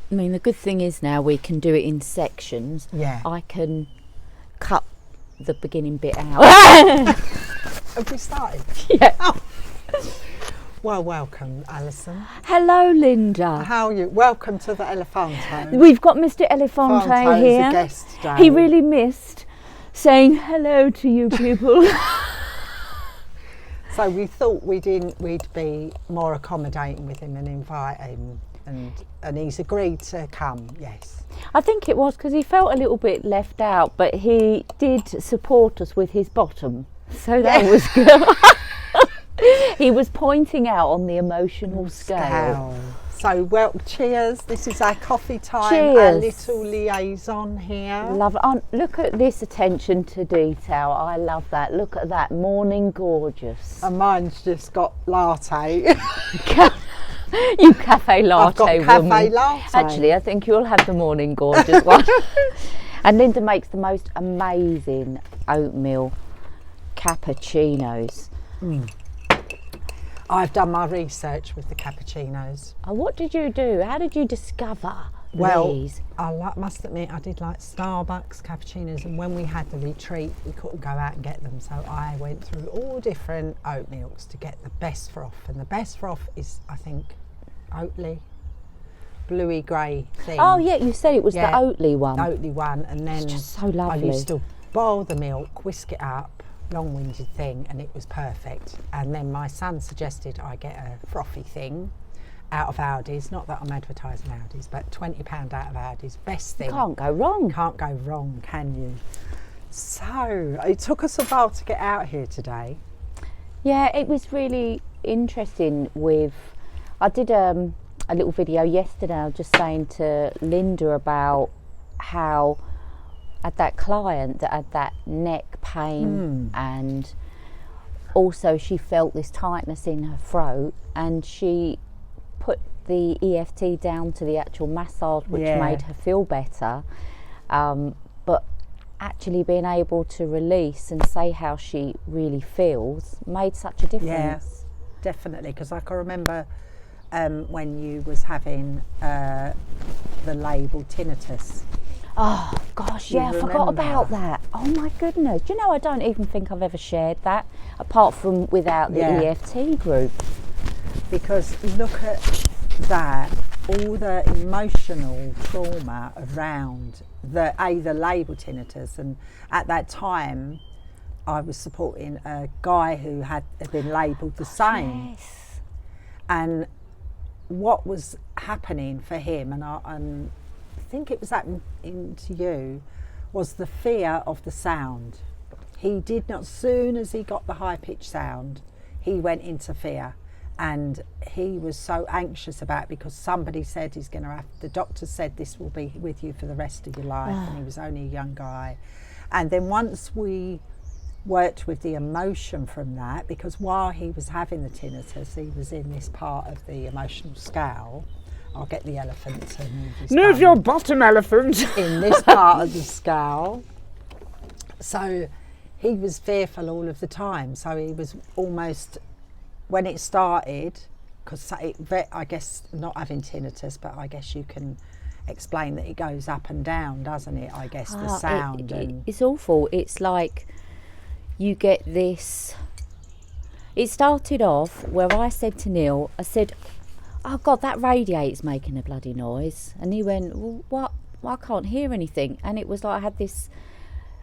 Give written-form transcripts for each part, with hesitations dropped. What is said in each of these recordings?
I mean, the good thing is now we can do it in sections. Yeah. I can cut the beginning bit out. Have we started? Yeah. Oh. Well, welcome, Alison. Hello, Linda. How are you? Welcome to the Elefante. We've got Mr. Elefante Elefante's here. a guest today. He really missed saying hello to you people. So we thought we'd be more accommodating with him and invite him, and he's agreed to come. Yes. I think it was because he felt a little bit left out, but he did support us with his bottom, so that was good. He was pointing out on the emotional scale. So, well, cheers. This is our coffee time. Cheers. Our little liaison here. Love it. Oh, look at this attention to detail. I love that. Look at that. Morning gorgeous. And mine's just got latte. You cafe latte I've got woman. cafe latte. Actually, I think you'll have the morning gorgeous one. And Linda makes the most amazing oatmeal cappuccinos. I've done my research with the cappuccinos. Oh, what did you do? How did you discover Well, these? I must admit I did like Starbucks cappuccinos, and when we had the retreat we couldn't go out and get them, so I went through all different oat milks to get the best froth, and the best froth is, I think, Oatly, bluey grey thing. Oh yeah, you said it was Yeah, the Oatly one. Oatly one, and then It's just so I lovely. used to boil the milk, whisk it up, long-winded thing, and it was perfect. And then my son suggested I get a frothy thing out of Aldi's. Not that I'm advertising Aldi's, but £20 out of Aldi's, best thing. Can't go wrong. Can't go wrong, can you? So it took us a while to get out here today. Yeah, it was really interesting. I did a little video yesterday. I was just saying to Linda about how I had that client that had that neck pain, and also she felt this tightness in her throat, and she put the EFT down to the actual massage, which made her feel better, but actually being able to release and say how she really feels made such a difference. Yes, definitely, because I can remember when you was having the label tinnitus. Oh gosh, yeah, I forgot remember? about that. Oh my goodness. Do you know, I don't even think I've ever shared that, apart from without the EFT group. Because look at that, all the emotional trauma around the label tinnitus, and at that time I was supporting a guy who had been labelled the same. Yes. And what was happening for him, and I think it was happening to you, was the fear of the sound. He did not, soon as he got the high-pitched sound, he went into fear, and he was so anxious about it because somebody said he's going to have, the doctor said this will be with you for the rest of your life, and he was only a young guy. And then once we worked with the emotion from that, because while he was having the tinnitus, he was in this part of the emotional scale. I'll get the elephant to move his Move bum. your bottom, elephant. In this part of the scale. So he was fearful all of the time. So he was almost, when it started, because I guess not having tinnitus, but I guess you can explain that it goes up and down, doesn't it? I guess the sound. It's awful. It's like you get this. It started off where I said to Neil, I said, oh God, that radiator's making a bloody noise. And he went, well, what? Well, I can't hear anything. And it was like I had this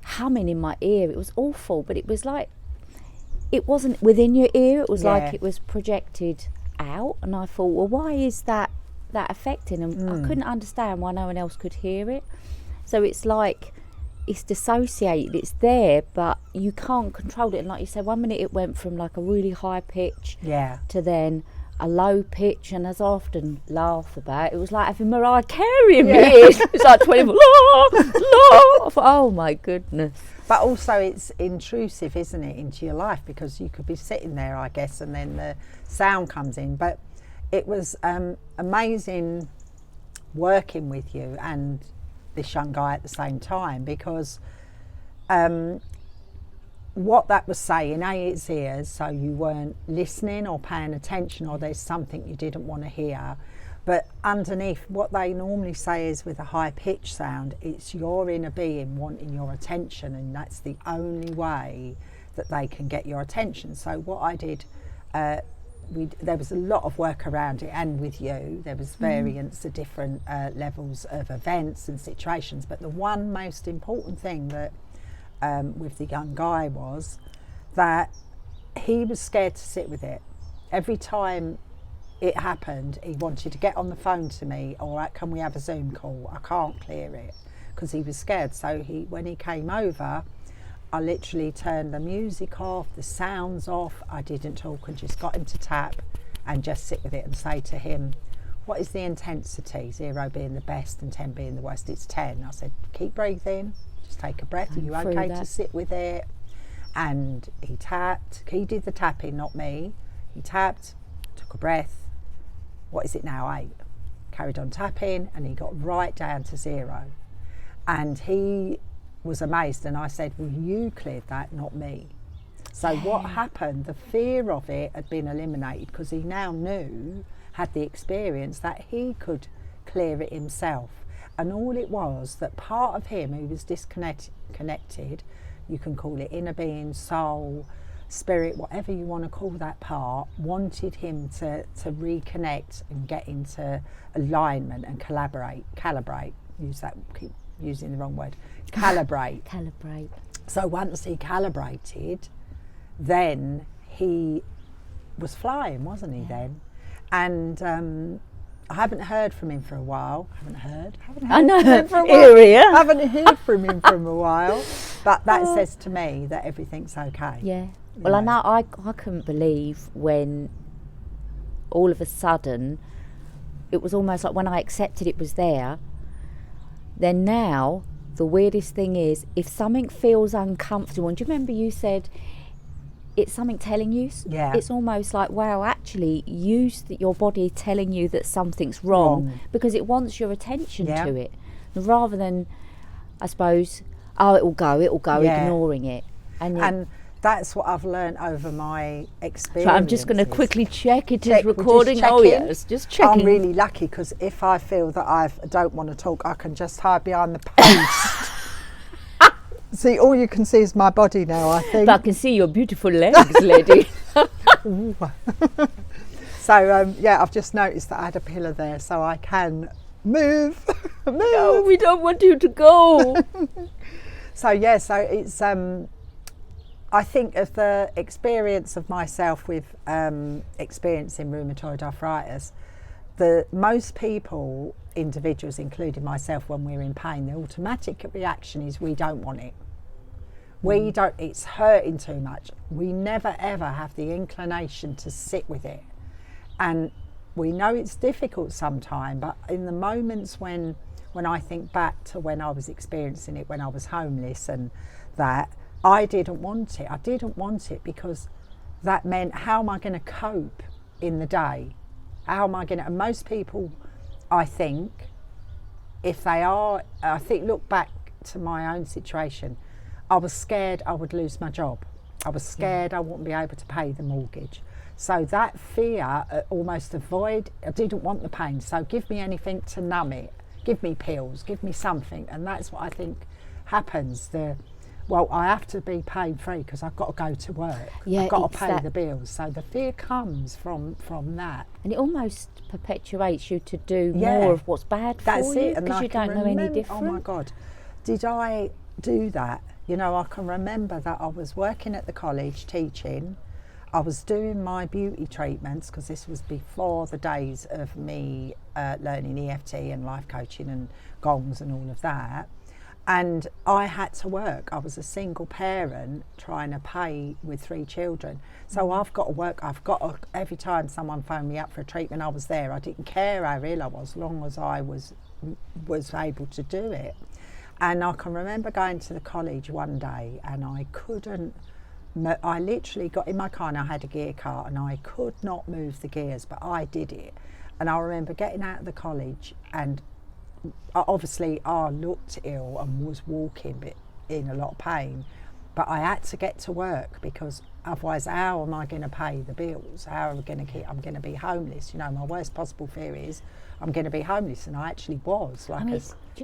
humming in my ear. It was awful, but it was like, it wasn't within your ear. It was like it was projected out. And I thought, well, why is that affecting? And I couldn't understand why no one else could hear it. So it's like, it's dissociated, it's there, but you can't control it. And like you said, 1 minute it went from like a really high pitch to then a low pitch, and as I often laugh about, it was like having Mariah Carey in me. It's like 24, oh my goodness. But also it's intrusive, isn't it, into your life, because you could be sitting there, I guess, and then the sound comes in. But it was amazing working with you and this young guy at the same time, because what that was saying, it's ears, so you weren't listening or paying attention, or there's something you didn't want to hear, But underneath, what they normally say is with a high pitch sound, it's your inner being wanting your attention, and that's the only way that they can get your attention. So what I did, there was a lot of work around it, and with you there was variants of different levels of events and situations, but the one most important thing that with the young guy was that he was scared to sit with it. Every time it happened, he wanted to get on the phone to me, or can we have a Zoom call? I can't clear it, because he was scared. So when he came over, I literally turned the music off, the sounds off. I didn't talk and just got him to tap and just sit with it and say to him, what is the intensity? 0 being the best and 10 being the worst. It's 10. I said, keep breathing, just take a breath. Are you okay to sit with it? And he tapped. He did the tapping, not me. He tapped, took a breath. What is it now? 8. Carried on tapping, and he got right down to 0. And he was amazed, and I said, well, you cleared that, not me. So what happened, the fear of it had been eliminated, because he now knew, had the experience, that he could clear it himself. And all it was, that part of him who was disconnected, you can call it inner being, soul, spirit, whatever you want to call that part, wanted him to reconnect and get into alignment and calibrate, keep using the wrong word, calibrate. So once he calibrated, then he was flying, wasn't he then? And I haven't heard from him for a while. Haven't heard I know. from him for a while. Haven't heard from him for a while. But that says to me that everything's okay. Yeah. Well, I know I couldn't believe when all of a sudden it was almost like when I accepted it was there. Then now the weirdest thing is, if something feels uncomfortable, and do you remember you said it's something telling you? Yeah. It's almost like, wow, actually use your body telling you that something's wrong. Because it wants your attention to it, rather than, I suppose, it'll go, ignoring it. And that's what I've learned over my experience. So I'm just going to quickly check it is recording. Oh yes, just checking. I'm really lucky, because if I feel that I don't want to talk, I can just hide behind the post. See, all you can see is my body now, I think. But I can see your beautiful legs, lady. So yeah, I've just noticed that I had a pillar there, so I can move. No, we don't want you to go. So yeah, so it's I think of the experience of myself with experiencing rheumatoid arthritis, most people, individuals including myself, when we're in pain, the automatic reaction is we don't want it. We don't, it's hurting too much. We never ever have the inclination to sit with it. And we know it's difficult sometimes, but in the moments when I think back to when I was experiencing it, when I was homeless and that, I didn't want it. I didn't want it because that meant, how am I going to cope in the day? How am I going to, and most people, I think, look back to my own situation, I was scared I would lose my job. I was scared I wouldn't be able to pay the mortgage. So that fear, almost avoid, I didn't want the pain, so give me anything to numb it. Give me pills, give me something. And that's what I think happens. I have to be pain free because I've got to go to work. Yeah, I've got to pay the bills. So the fear comes from that. And it almost perpetuates you to do more of what's bad for you, because you don't know any different. Oh my God, did I do that? You know, I can remember that I was working at the college teaching. I was doing my beauty treatments, because this was before the days of me learning EFT and life coaching and gongs and all of that. And I had to work. I was a single parent trying to pay with 3 children. So I've got to work. Every time someone phoned me up for a treatment, I was there. I didn't care how ill I was, as long as I was able to do it. And I can remember going to the college one day, and I literally got in my car, and I had a gear car, and I could not move the gears, but I did it. And I remember getting out of the college, and obviously I looked ill and was walking but in a lot of pain, but I had to get to work because otherwise, how am I going to pay the bills? How am I going to keep? I'm going to be homeless. You know, my worst possible fear is I'm going to be homeless, and I actually was. Like, I mean, as,